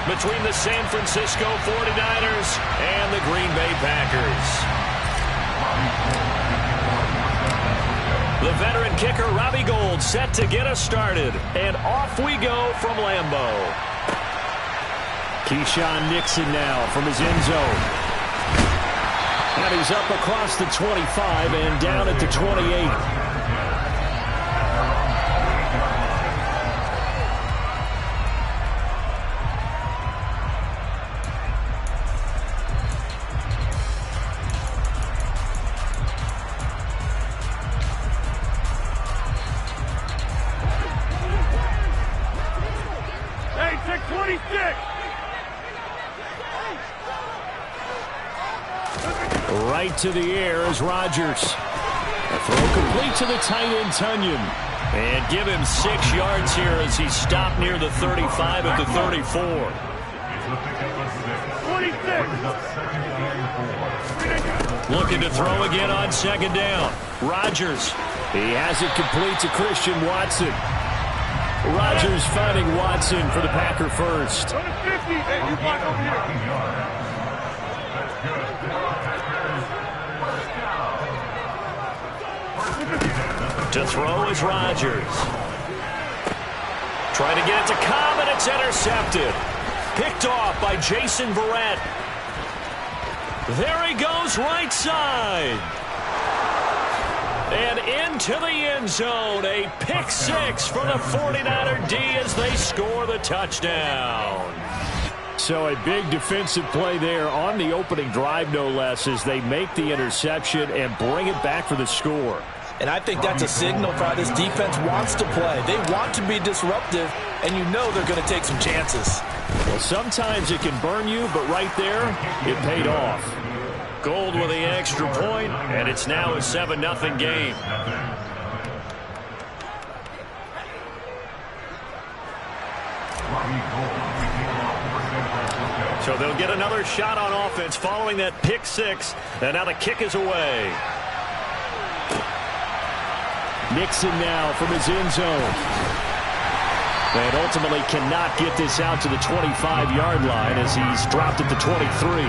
between the San Francisco 49ers and the Green Bay Packers. The veteran kicker, Robbie Gould, set to get us started. And off we go from Lambeau. Keyshawn Nixon now from his end zone. And he's up across the 25 and down at the 28. Right to the air is Rodgers. A throw complete to the tight end, Tunyon. And give him 6 yards here as he's stopped near the 35 at the 34. 26. Looking to throw again on second down. Rodgers. He has it complete to Christian Watson. Rodgers finding Watson for the Packer first. To throw is Rodgers. Trying to get it to Cobb, and it's intercepted. Picked off by Jason Verrett. There he goes right side. And into the end zone. A pick 6 for the 49er D as they score the touchdown. So a big defensive play there on the opening drive, no less, as they make the interception and bring it back for the score. And I think that's a signal for how this defense wants to play. They want to be disruptive, and you know they're going to take some chances. Well, sometimes it can burn you, but right there, it paid off. Gould with the extra point, and it's now a 7-0 game. So they'll get another shot on offense following that pick 6, and now the kick is away. Nixon now from his end zone. And ultimately cannot get this out to the 25-yard line as he's dropped at the 23.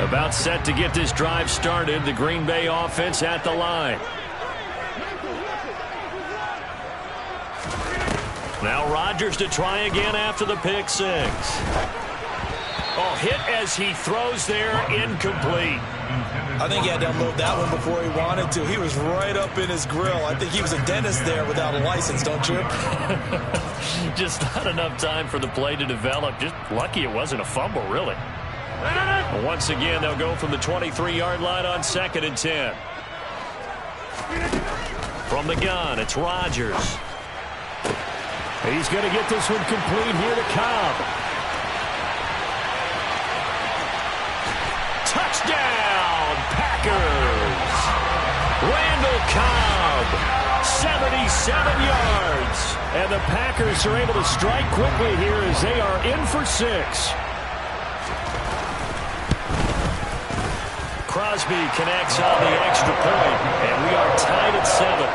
About set to get this drive started. The Green Bay offense at the line. Now Rodgers to try again after the pick 6. Oh, hit as he throws there, incomplete. I think he had to unload that one before he wanted to. He was right up in his grill. I think he was a dentist there without a license, don't you? Just not enough time for the play to develop. Just lucky it wasn't a fumble, really. Once again, they'll go from the 23-yard line on 2nd and 10. From the gun, it's Rodgers. He's going to get this one complete here to Cobb. Touchdown, Packers! Randall Cobb, 77 yards. And the Packers are able to strike quickly here as they are in for 6. Crosby connects on the extra point, and we are tied at 7.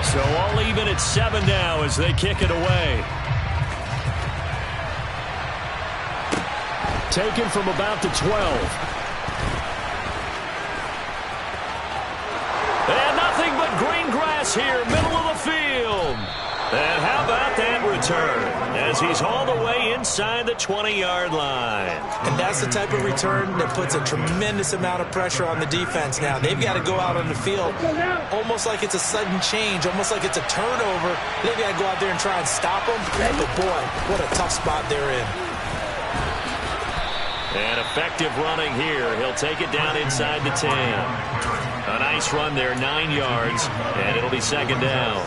So all even at 7 now as they kick it away. Taken from about the 12. And nothing but green grass here, middle of the field. And how about that return as he's hauled away inside the 20-yard line. And that's the type of return that puts a tremendous amount of pressure on the defense now. They've got to go out on the field almost like it's a sudden change, almost like it's a turnover. They've got to go out there and try and stop them. But boy, what a tough spot they're in. And effective running here. He'll take it down inside the 10. A nice run there, 9 yards, and it'll be 2nd down.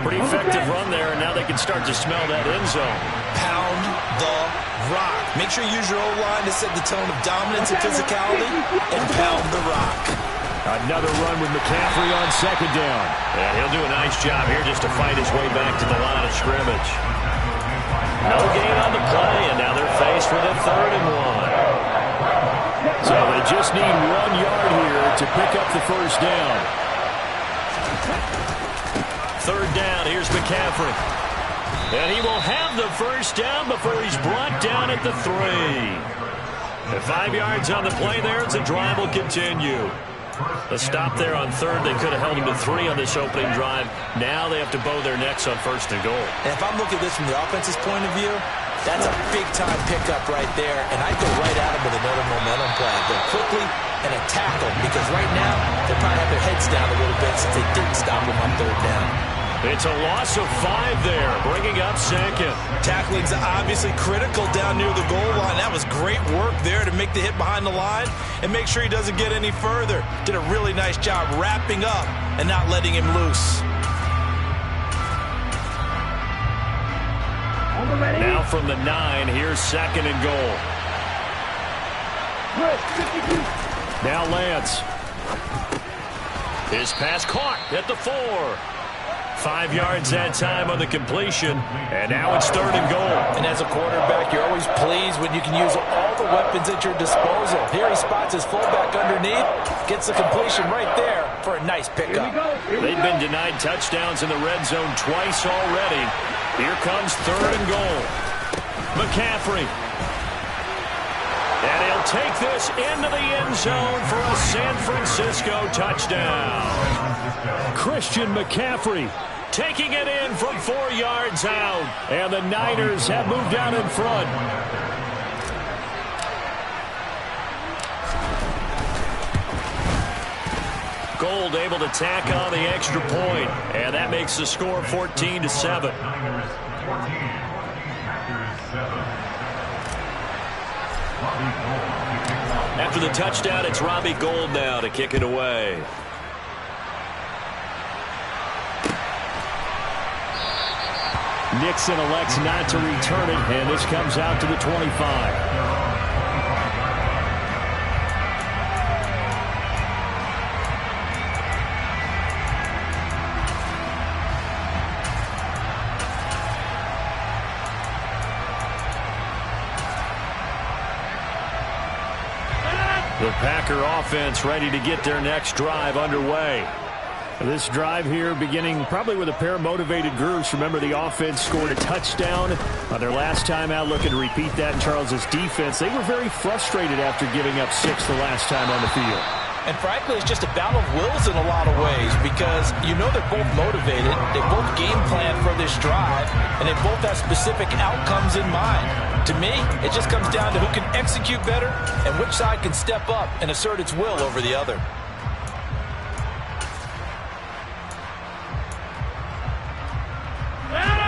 Pretty effective run there, and now they can start to smell that end zone. Pound the rock. Make sure you use your O-line to set the tone of dominance and physicality, and pound the rock. Another run with McCaffrey on second down. And he'll do a nice job here just to fight his way back to the line of scrimmage. No gain on the play, and now they're faced with a 3rd and 1. So they just need 1 yard here to pick up the first down. 3rd down, here's McCaffrey. And he will have the first down before he's brought down at the 3. 5 yards on the play there as the drive will continue. A stop there on 3rd. They could have held him to 3 on this opening drive. Now they have to bow their necks on 1st and goal. And if I'm looking at this from the offense's point of view, that's a big-time pickup right there. And I'd go right at him with another momentum play. Go quickly and attack them, because right now they probably have their heads down a little bit since they didn't stop them on 3rd down. It's a loss of 5 there, bringing up 2nd. Tackling's obviously critical down near the goal line. That was great work there to make the hit behind the line and make sure he doesn't get any further. Did a really nice job wrapping up and not letting him loose. Now from the 9, here's 2nd and goal. Now Lance. His pass caught at the 4. 5 yards that time on the completion, and now it's 3rd and goal. And as a quarterback, you're always pleased when you can use all the weapons at your disposal. Here he spots his fullback underneath, gets the completion right there for a nice pickup. They've been denied touchdowns in the red zone twice already. Here comes 3rd and goal. McCaffrey. And he'll take this into the end zone for a San Francisco touchdown. Christian McCaffrey taking it in from 4 yards out. And the Niners have moved down in front. Gold able to tack on the extra point. And that makes the score 14-7. After the touchdown, it's Robbie Gould now to kick it away. Nixon elects not to return it, and this comes out to the 25. The Packer offense ready to get their next drive underway. This drive here beginning probably with a pair of motivated groups. Remember, the offense scored a touchdown on their last time out, looking to repeat that in Charles's defense. They were very frustrated after giving up 6 the last time on the field. And frankly, it's just a battle of wills in a lot of ways, because you know they're both motivated, they both game plan for this drive, and they both have specific outcomes in mind. To me, it just comes down to who can execute better and which side can step up and assert its will over the other.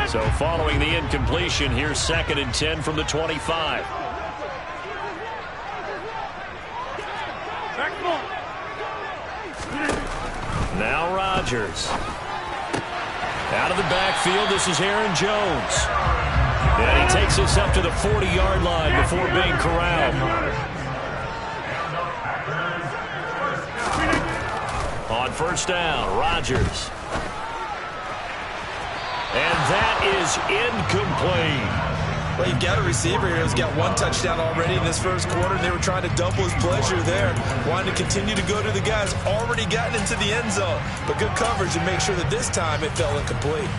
So following the incompletion, here's 2nd and 10 from the 25. Now Rodgers. Out of the backfield, this is Aaron Jones. And he takes us up to the 40-yard line before being corralled. On 1st down, Rodgers. And that is incomplete. Well, you've got a receiver here who's got 1 touchdown already in this first quarter, and they were trying to double his pleasure there, wanting to continue to go to the guys already gotten into the end zone. But good coverage to make sure that this time it fell incomplete.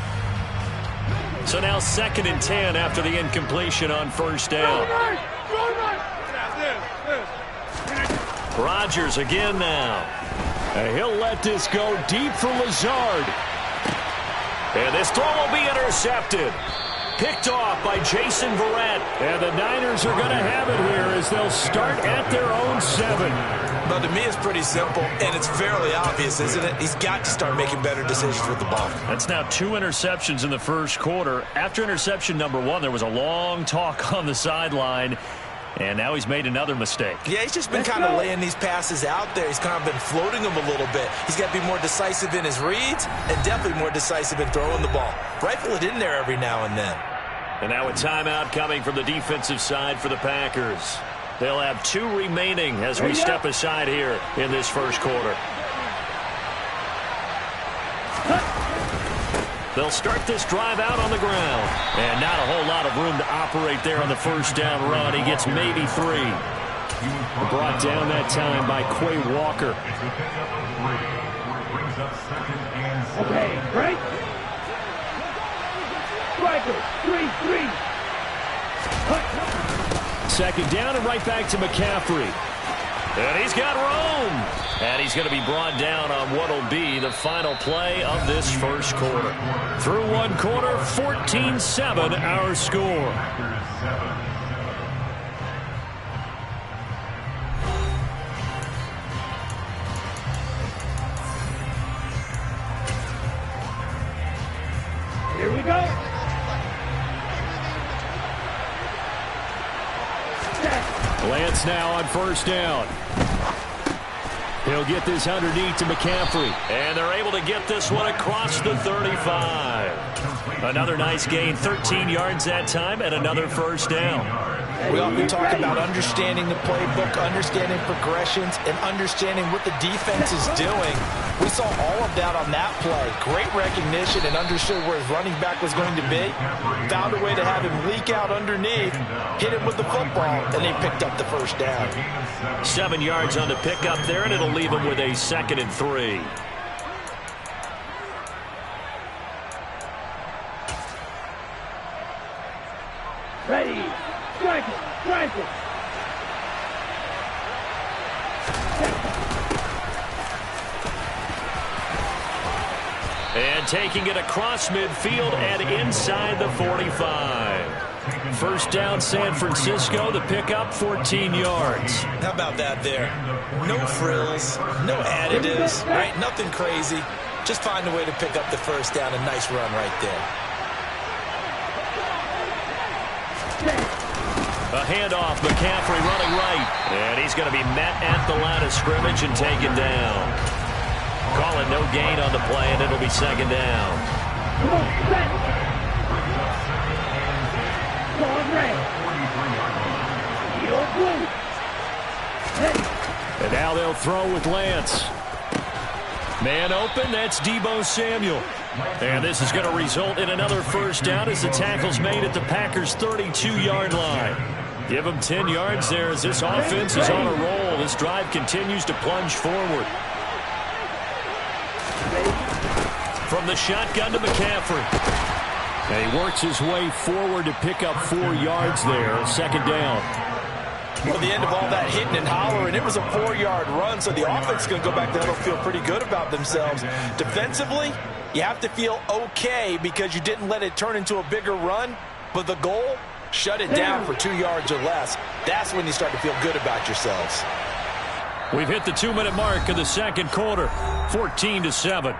So now 2nd and 10 after the incompletion on 1st down. Rodgers again now. And he'll let this go deep for Lazard. And this throw will be intercepted. Picked off by Jason Verrett. And the Niners are going to have it here as they'll start at their own 7. But to me, it's pretty simple, and it's fairly obvious, isn't it? He's got to start making better decisions with the ball. That's now 2 interceptions in the first quarter. After interception number 1, there was a long talk on the sideline. And now he's made another mistake. Yeah, he's just been kind of laying these passes out there. He's kind of been floating them a little bit. He's got to be more decisive in his reads and definitely more decisive in throwing the ball. Rifle it in there every now and then. And now a timeout coming from the defensive side for the Packers. They'll have 2 remaining as we step aside here in this first quarter. They'll start this drive out on the ground. And not a whole lot of room to operate there on the first down run. He gets maybe 3. Brought down that time by Quay Walker. Okay, break. Striker, 3-3. Second down and right back to McCaffrey. And he's got room. And he's going to be brought down on what will be the final play of this first quarter. Through one quarter, 14-7 our score. Here we go. Lance now on first down. He'll get this underneath to McCaffrey. And they're able to get this one across the 35. Another nice gain, 13 yards that time, and another first down. We often talk about understanding the playbook, understanding progressions, and understanding what the defense is doing. We saw all of that on that play. Great recognition and understood where his running back was going to be. Found a way to have him leak out underneath, hit him with the football, and they picked up the first down. 7 yards on the pickup there, and it'll leave him with a 2nd and 3. Ready. Striker, striker. And taking it across midfield and inside the 45. First down, San Francisco. The pickup, 14 yards. How about that there? No frills, no additives, right? Nothing crazy. Just find a way to pick up the first down. A nice run right there. A handoff, McCaffrey running right. And he's going to be met at the line of scrimmage and taken down. Call it no gain on the play, and it'll be 2nd down. Come on, set. Going red. Yield blue. Ready. And now they'll throw with Lance. Man open, that's Deebo Samuel. And this is going to result in another first down as the tackle's made at the Packers' 32-yard line. Give them 10 yards there as this offense is on a roll. This drive continues to plunge forward. From the shotgun to McCaffrey. And he works his way forward to pick up 4 yards there. 2nd down. Well, the end of all that hitting and hollering, it was a 4-yard run, so the offense is going to go back there and feel pretty good about themselves. Defensively, you have to feel okay because you didn't let it turn into a bigger run, but the goal, shut it down for 2 yards or less. That's when you start to feel good about yourselves. We've hit the 2-minute mark of the second quarter, 14-7.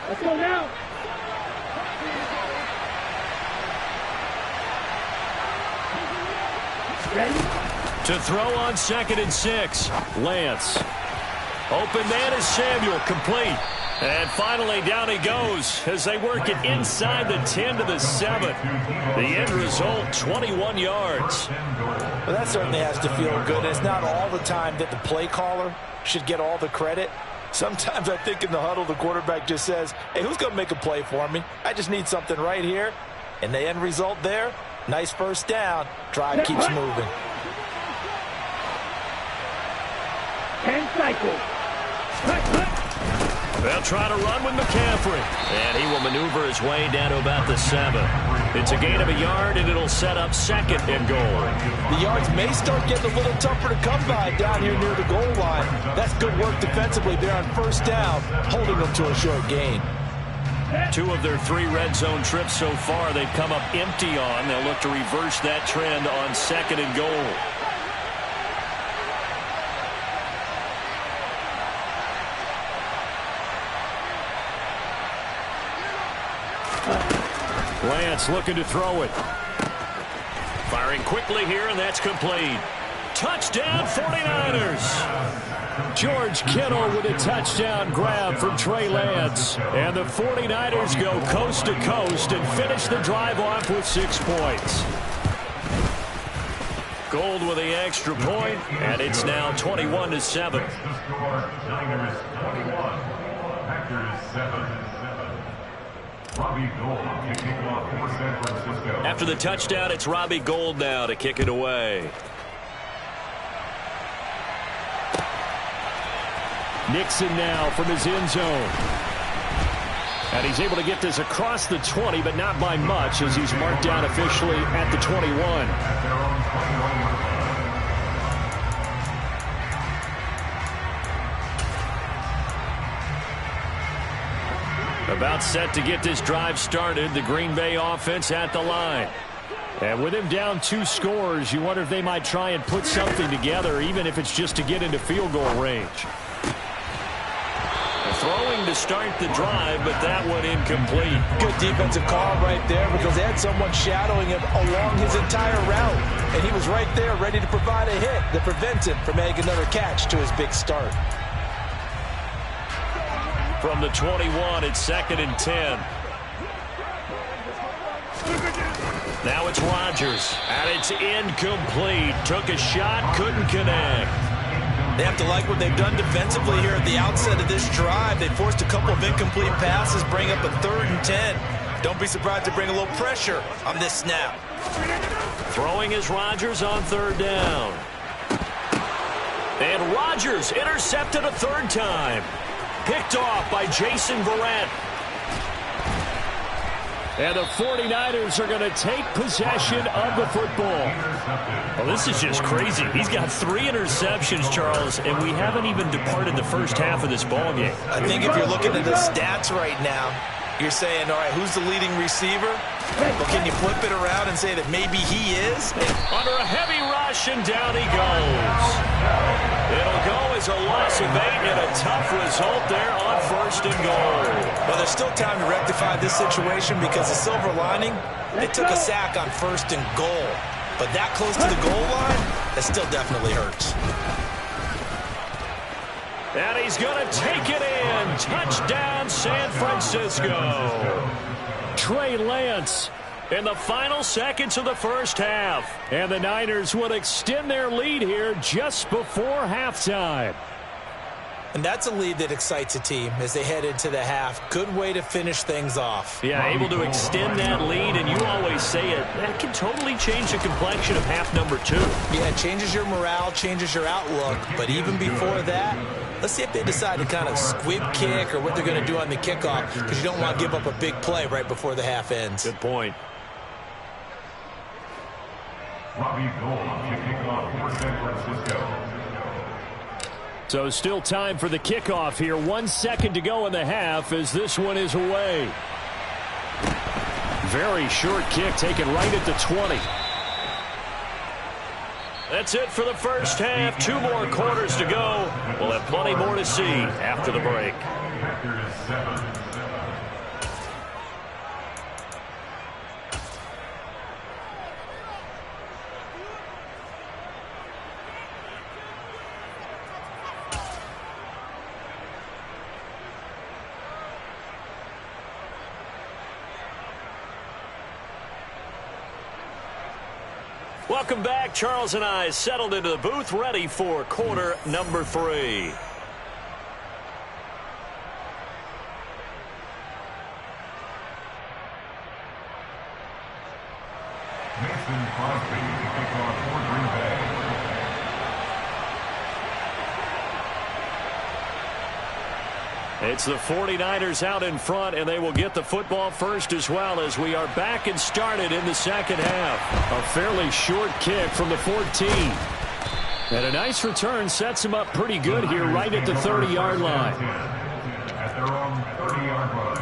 Let's go now. Ready? To throw on 2nd and 6. Lance. Open man is Samuel, complete. And finally down he goes as they work it inside the 10 to the 7. The end result, 21 yards. Well, that certainly has to feel good. It's not all the time that the play caller should get all the credit. Sometimes I think in the huddle, the quarterback just says, hey, who's going to make a play for me? I just need something right here. And the end result there, nice first down. Drive keeps moving. 10 cycles. They'll try to run with McCaffrey. And he will maneuver his way down to about the 7. It's a gain of a yard, and it'll set up 2nd and goal. The yards may start getting a little tougher to come by down here near the goal line. That's good work defensively there on first down, holding them to a short gain. 2 of their 3 red zone trips so far they've come up empty on. They'll look to reverse that trend on 2nd and goal. Lance looking to throw it. Firing quickly here, and that's complete. Touchdown, 49ers. George Kittle with a touchdown grab from Trey Lance. And the 49ers go coast to coast and finish the drive off with 6 points. Gold with the extra point, and it's now 21-7. After the touchdown, it's Robbie Gould now to kick it away. Nixon now from his end zone. And he's able to get this across the 20, but not by much, as he's marked down officially at the 21. About set to get this drive started, the Green Bay offense at the line. And with him down 2 scores, you wonder if they might try and put something together, even if it's just to get into field goal range. Throwing to start the drive, but that one incomplete. Good defensive call right there because they had someone shadowing him along his entire route. And he was right there ready to provide a hit that prevents him from adding another catch to his big start. From the 21, it's 2nd and 10. Now it's Rodgers, and it's incomplete. Took a shot, couldn't connect. They have to like what they've done defensively here at the outset of this drive. They forced a couple of incomplete passes, bring up a 3rd and 10. Don't be surprised to bring a little pressure on this snap. Throwing is Rodgers on 3rd down. And Rodgers intercepted a 3rd time. Picked off by Jason Verrett. And the 49ers are going to take possession of the football. Well, this is just crazy. He's got 3 interceptions, Charles, and we haven't even departed the first half of this ballgame. I think if you're looking at the stats right now, you're saying, all right, who's the leading receiver? Well, can you flip it around and say that maybe he is? Under a heavy rush, and down he goes. It'll go as a loss of 8 and a tough result there on 1st and goal. Well, there's still time to rectify this situation because the silver lining, they took a sack on 1st and goal. But that close to the goal line, that still definitely hurts. And he's going to take it in. Touchdown, San Francisco. Trey Lance in the final seconds of the first half. And the Niners will extend their lead here just before halftime. And that's a lead that excites a team as they head into the half. Good way to finish things off. Yeah, able to extend that lead, and you always say it, that can totally change the complexion of half number 2. Yeah, it changes your morale, changes your outlook. But even before that, let's see if they decide to kind of squib kick or what they're going to do on the kickoff, because you don't want to give up a big play right before the half ends. Good point. Robbie Gould to kick off for San Francisco. So still time for the kickoff here. 1 second to go in the half as this one is away. Very short kick taken right at the 20. That's it for the first half. 2 more quarters to go. We'll have plenty more to see after the break. Welcome back. Charles and I settled into the booth, ready for quarter number 3. Mason Crosby to kick off for Green Bay. It's the 49ers out in front, and they will get the football first as well as we are back and started in the second half. A fairly short kick from the 14. And a nice return sets him up pretty good here right at the 30-yard line. At their own 30-yard line.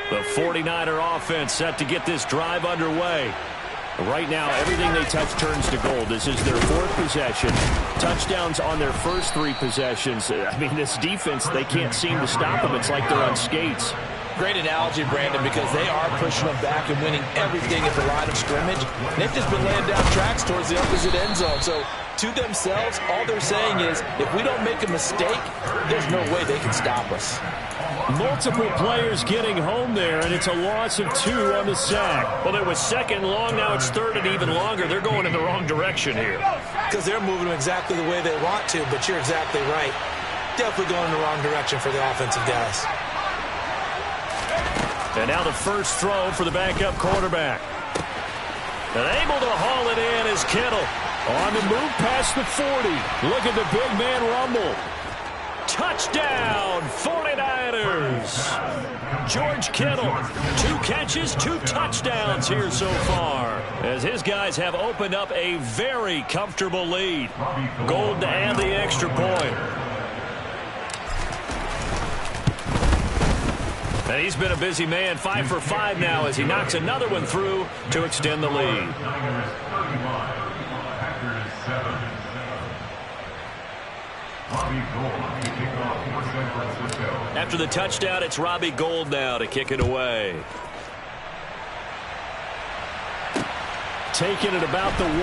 The 49er offense set to get this drive underway. Right now, everything they touch turns to gold. This is their 4th possession. Touchdowns on their first 3 possessions. I mean, this defense, they can't seem to stop them. It's like they're on skates. Great analogy, Brandon, because they are pushing them back and winning everything at the line of scrimmage. They've just been laying down tracks towards the opposite end zone. So to themselves, all they're saying is, if we don't make a mistake, there's no way they can stop us. Multiple players getting home there, and it's a loss of 2 on the sack. Well, it was second long. Now it's third and even longer. They're going in the wrong direction here. Because they're moving exactly the way they want to, but you're exactly right. Definitely going in the wrong direction for the offensive guys. And now the first throw for the backup quarterback. And able to haul it in is Kittle. On the move past the 40. Look at the big man rumble. Touchdown, 49ers. George Kittle, 2 catches, 2 touchdowns here so far, as his guys have opened up a very comfortable lead. Gold to add the extra point. And he's been a busy man, 5 for 5 now as he knocks another one through to extend the lead. After the touchdown, it's Robbie Gould now to kick it away. Taking it about the 1.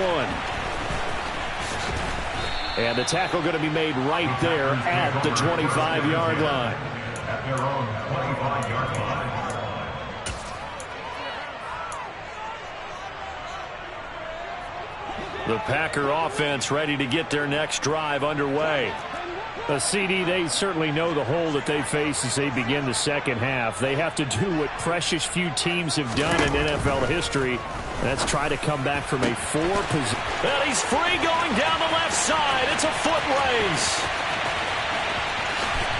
And the tackle going to be made right there at the 25-yard line. At their own 25-yard line. The Packer offense ready to get their next drive underway. The CD, they certainly know the hole that they face as they begin the second half. They have to do what precious few teams have done in NFL history. That's try to come back from a 4-position. And he's free going down the left side. It's a foot race.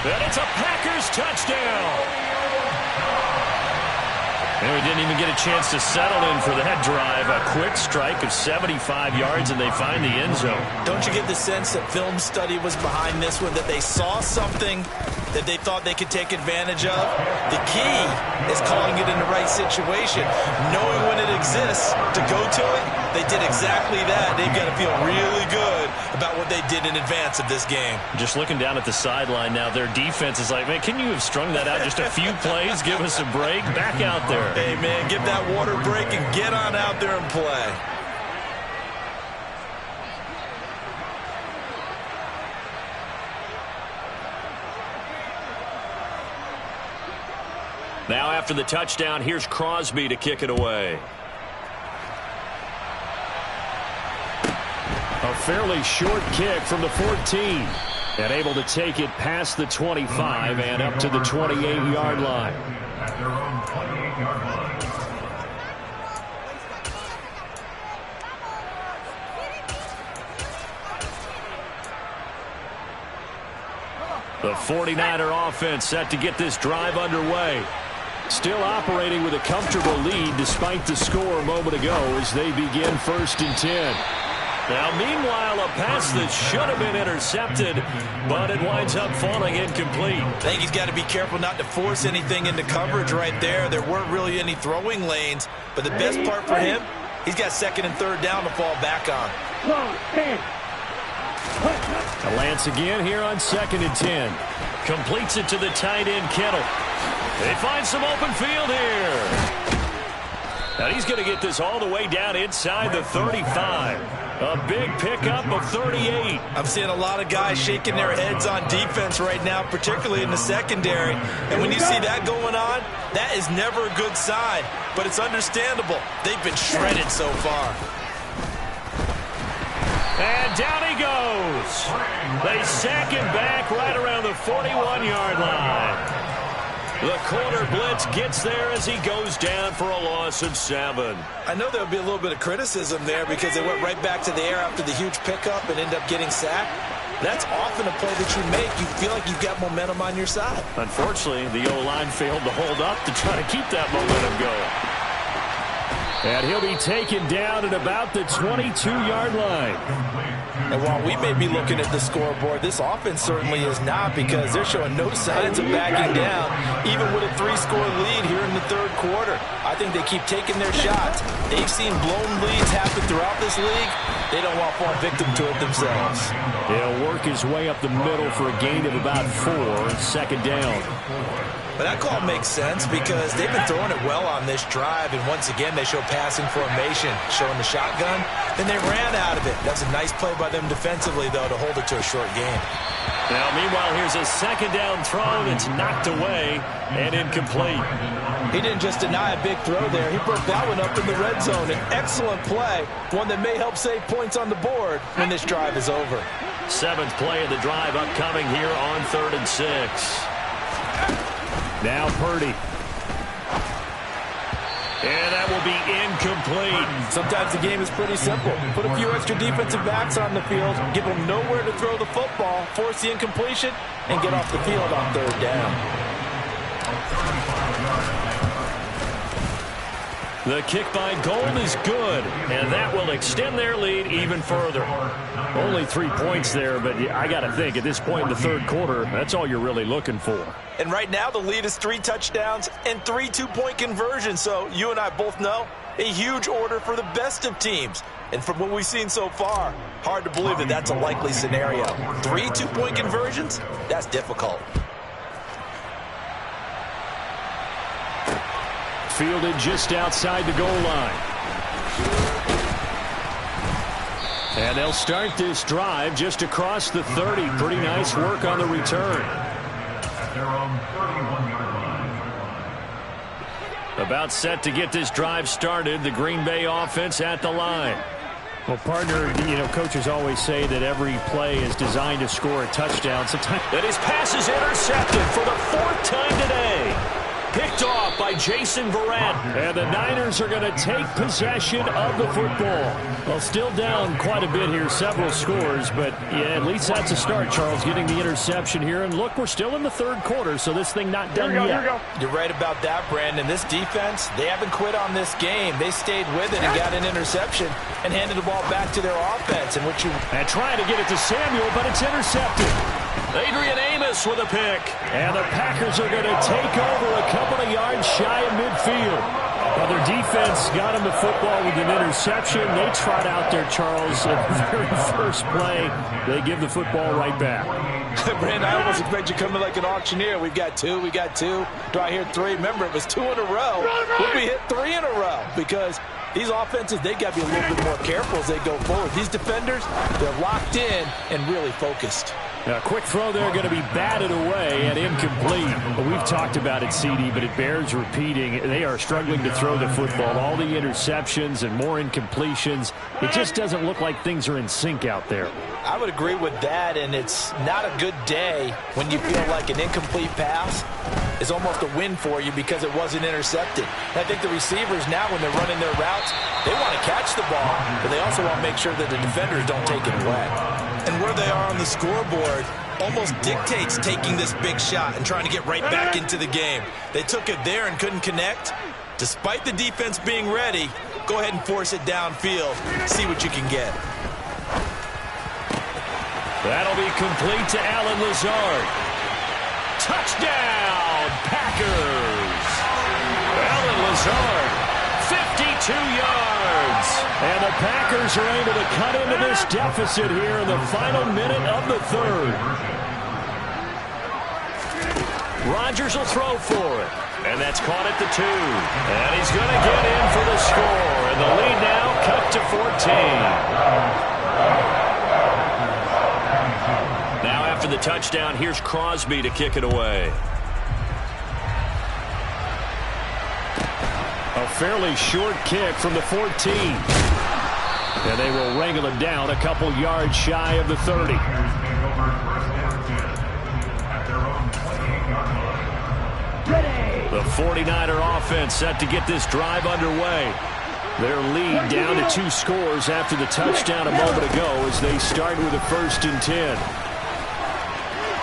And it's a Packers touchdown. And we didn't even get a chance to settle in for that drive. A quick strike of 75 yards, and they find the end zone. Don't you get the sense that film study was behind this one, that they saw something that they thought they could take advantage of? The key is calling it in the right situation. Knowing when it exists to go to it, they did exactly that. They've got to feel really good about what they did in advance of this game. Just looking down at the sideline now, their defense is like, man, can you have strung that out just a few plays? Give us a break. Back out there. Hey, man, give that water break and get on out there and play. Now after the touchdown, here's Crosby to kick it away. A fairly short kick from the 14. And able to take it past the 25 and up to the 28-yard line. At their own 28-yard line. The 49er offense set to get this drive underway. Still operating with a comfortable lead despite the score a moment ago as they begin 1st and 10. Now, meanwhile, a pass that should have been intercepted, but it winds up falling incomplete. I think he's got to be careful not to force anything into coverage right there. There weren't really any throwing lanes, but the best part for him, he's got 2nd and 3rd down to fall back on. A Lance again here on 2nd and 10. Completes it to the tight end, Kittle. They find some open field here. Now he's going to get this all the way down inside the 35. A big pickup of 38. I'm seeing a lot of guys shaking their heads on defense right now, particularly in the secondary. And when you see that going on, that is never a good sign. But it's understandable. They've been shredded so far. And down he goes. They sack him back right around the 41-yard line. The corner blitz gets there as he goes down for a loss of 7. I know there'll be a little bit of criticism there because they went right back to the air after the huge pickup and end up getting sacked. That's often a play that you make. You feel like you've got momentum on your side. Unfortunately, the O-line failed to hold up to try to keep that momentum going. And he'll be taken down at about the 22-yard line. And while we may be looking at the scoreboard, this offense certainly is not, because they're showing no signs of backing down, even with a 3-score lead here in the 3rd quarter. I think they keep taking their shots. They've seen blown leads happen throughout this league. They don't want to fall victim to it themselves. He'll work his way up the middle for a gain of about 4, second down. But that call makes sense because they've been throwing it well on this drive, and once again they show passing formation, showing the shotgun. Then they ran out of it. That's a nice play by them defensively, though, to hold it to a short game. Now, meanwhile, here's a second down throw that's knocked away and incomplete. He didn't just deny a big throw there. He broke that one up in the red zone. An excellent play, one that may help save points on the board when this drive is over. 7th play of the drive upcoming here on 3rd and 6. Now Purdy. And that will be incomplete. Sometimes the game is pretty simple. Put a few extra defensive backs on the field, give them nowhere to throw the football, force the incompletion, and get off the field on 3rd down. The kick by Gold is good, and that will extend their lead even further. Only 3 points there, but I got to think at this point in the 3rd quarter, that's all you're really looking for. And right now the lead is 3 touchdowns and 3 two-point conversions. So you and I both know a huge order for the best of teams. And from what we've seen so far, hard to believe that that's a likely scenario. 3 two-point conversions? That's difficult. Fielded just outside the goal line. And they'll start this drive just across the 30. Pretty nice work on the return. At their own 31-yard line. About set to get this drive started, the Green Bay offense at the line. Well, partner, coaches always say that every play is designed to score a touchdown. Sometimes And his pass is intercepted for the 4th time today. Picked off by Jason Verrett. And the Niners are going to take possession of the football. Well, still down quite a bit here, several scores, but yeah, at least that's a start, Charles, getting the interception here. And look, we're still in the 3rd quarter, so this thing not done yet. You're right about that, Brandon. This defense, they haven't quit on this game. They stayed with it and got an interception and handed the ball back to their offense. And trying to get it to Samuel, but it's intercepted. Adrian Amos with a pick. And the Packers are going to take over a couple of yards shy of midfield. Well, their defense got them the football with an interception. They trot out there, Charles, at the very first play. They give the football right back. Brandon, I almost expect you to come in like an auctioneer. We've got 2, we got 2. Do I hear 3? Remember, it was 2 in a row. We'll be hit 3 in a row because these offenses, they got to be a little bit more careful as they go forward. These defenders, they're locked in and really focused. A quick throw there going to be batted away and incomplete. Well, we've talked about it, CD, but it bears repeating. They are struggling to throw the football. All the interceptions and more incompletions. It just doesn't look like things are in sync out there. I would agree with that, and it's not a good day when you feel like an incomplete pass is almost a win for you because it wasn't intercepted. And I think the receivers now, when they're running their routes, they want to catch the ball, but they also want to make sure that the defenders don't take it away. And where they are on the scoreboard almost dictates taking this big shot and trying to get right back into the game. They took it there and couldn't connect. Despite the defense being ready, go ahead and force it downfield. See what you can get. That'll be complete to Allen Lazard. Touchdown, Packers. Allen Lazard, 52 yards. And the Packers are able to cut into this deficit here in the final minute of the 3rd. Rodgers will throw for it. And that's caught at the 2. And he's going to get in for the score. And the lead now cut to 14. Now after the touchdown, here's Crosby to kick it away. A fairly short kick from the 14. And they will wrangle it down a couple yards shy of the 30. The 49er offense set to get this drive underway. Their lead down to 2 scores after the touchdown a moment ago as they start with a 1st and 10.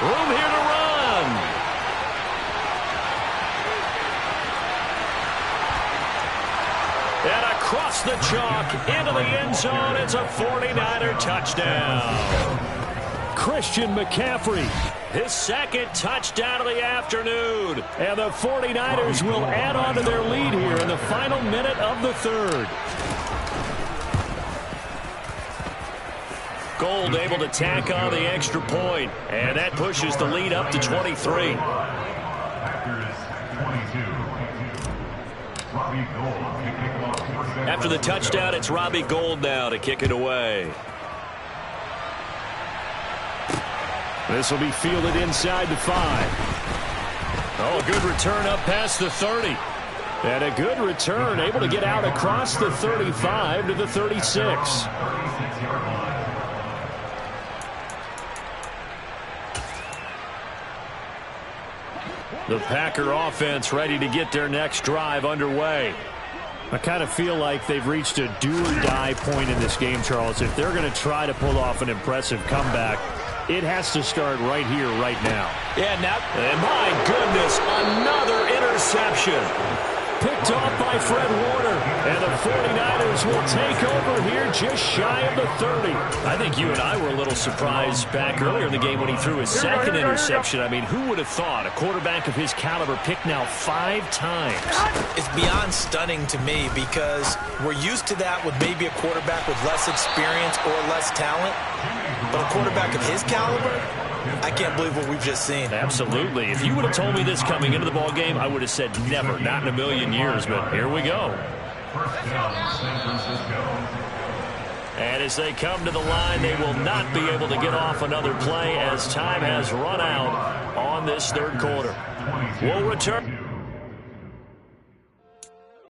Room here to run. And across the chalk into the end zone. It's a 49er touchdown. Christian McCaffrey, his 2nd touchdown of the afternoon. And the 49ers will add on to their lead here in the final minute of the 3rd. Gold able to tack on the extra point, and that pushes the lead up to 23. After the touchdown, it's Robbie Gould now to kick it away. This will be fielded inside the 5. Oh, a good return up past the 30. And a good return, able to get out across the 35 to the 36. The Packer offense ready to get their next drive underway. I kind of feel like they've reached a do-or-die point in this game, Charles. If they're going to try to pull off an impressive comeback, it has to start right here, right now. Yeah, now, and my goodness, another interception. Picked off by Fred Warner, and the 49ers will take over here just shy of the 30. I think you and I were a little surprised back earlier in the game when he threw his second interception. I mean, who would have thought a quarterback of his caliber picked now 5 times? It's beyond stunning to me because we're used to that with maybe a quarterback with less experience or less talent. But a quarterback of his caliber, I can't believe what we've just seen. Absolutely. If you would have told me this coming into the ball game, I would have said never, not in a million years. But here we go. And as they come to the line, they will not be able to get off another play as time has run out on this third quarter. We'll return.